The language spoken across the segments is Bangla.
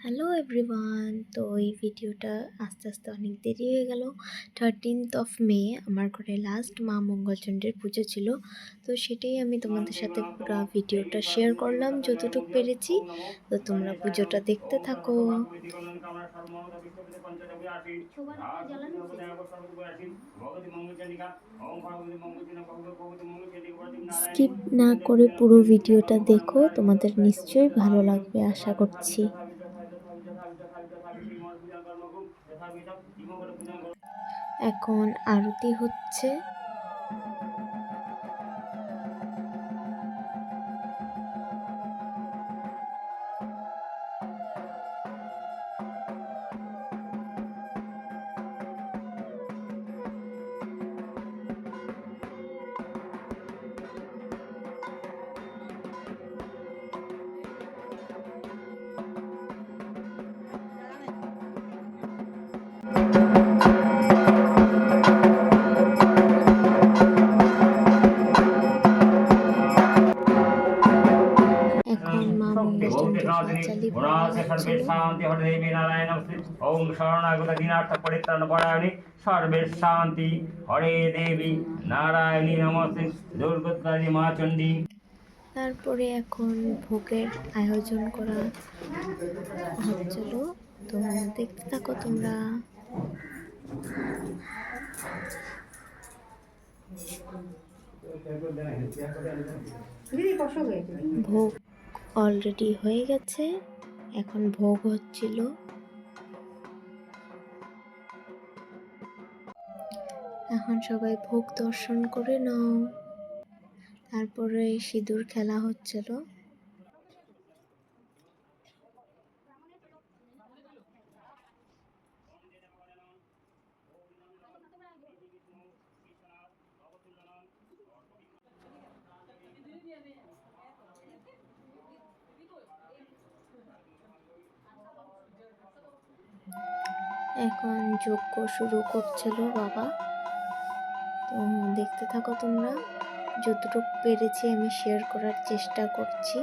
হ্যালো এভরিওয়ান, তো এই ভিডিওটা আস্তে আস্তে অনেক দেরি হয়ে গেল। 13th মে আমার ঘরে লাস্ট মা মঙ্গলচণ্ডীর পুজো ছিল, তো সেটাই আমি তোমাদের সাথে পুরো ভিডিওটা শেয়ার করলাম যতটুকু পেরেছি। তো তোমরা পুজোটা দেখতে থাকো। স্কিপ না করে পুরো ভিডিওটা দেখো, তোমাদের নিশ্চয়ই ভালো লাগবে আশা করছি। এখন আরতি হচ্ছে। এখন মা মঙ্গলচণ্ডীর পাঁচালি পড়া হচ্ছিল। ওম শরণাগত দীনার্থ পরিত্রাণ পরায়ণে সর্বে শান্তি হরে দেবী নারায়ণী নমস্তে দুর্গোৎকারী মা চণ্ডী। তারপরে এখন ভোগের আয়োজন করা হচ্ছিল, তো দেখতে থাকো তোমরা। ভোগ অলরেডি হয়ে গেছে, এখন ভোগ হচ্ছিল। এখন সবাই ভোগ দর্শন করে নাও। তারপরে সিঁদুর খেলা হচ্ছিল। এখন যজ্ঞ শুরু করছিল বাবা, তো দেখতে থাকো তোমরা। যতটুকু পেরেছি আমি শেয়ার করার চেষ্টা করছি।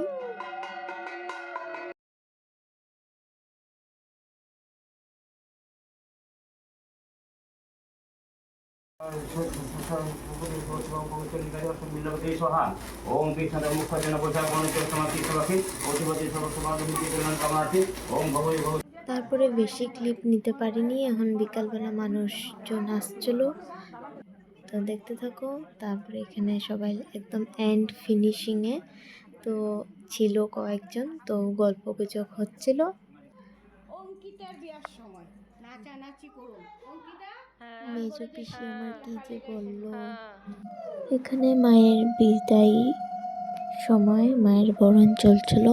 তারপরে বেশি ক্লিপ নিতে পারিনি, এখন বিকালবেলা মানুষজন আসছিল, তো দেখতে থাকো। তারপরে এখানে সবাই একদম এন্ড ফিনিশিংয়ে তো ছিল কয়েকজন, তো গল্প গুজব হচ্ছিল। অঙ্কিতার বিয়ার সময় নাচানাচি করুন। অঙ্কিতা মেজো পিসি আমার কি যে বললো। এখানে মায়ের বিদায়ী সময় মায়ের বরণ চলছিল,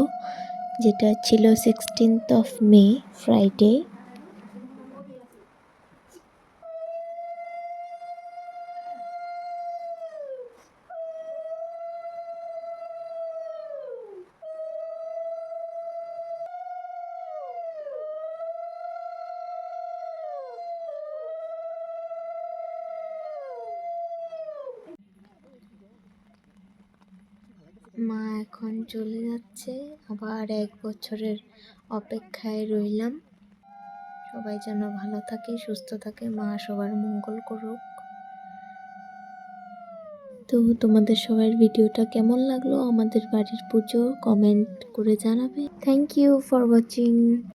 যেটা ছিল 16th মে ফ্রাইডে। মা এখন চলে যাচ্ছে, আবার 1 বছরের অপেক্ষায় রইলাম। সবাই যেন ভালো থাকে, সুস্থ থাকে, মা সবার মঙ্গল করুক। তো তোমাদের সবার ভিডিওটা কেমন লাগলো, আমাদের বাড়ির পুজো, কমেন্ট করে জানাবে। Thank you for watching.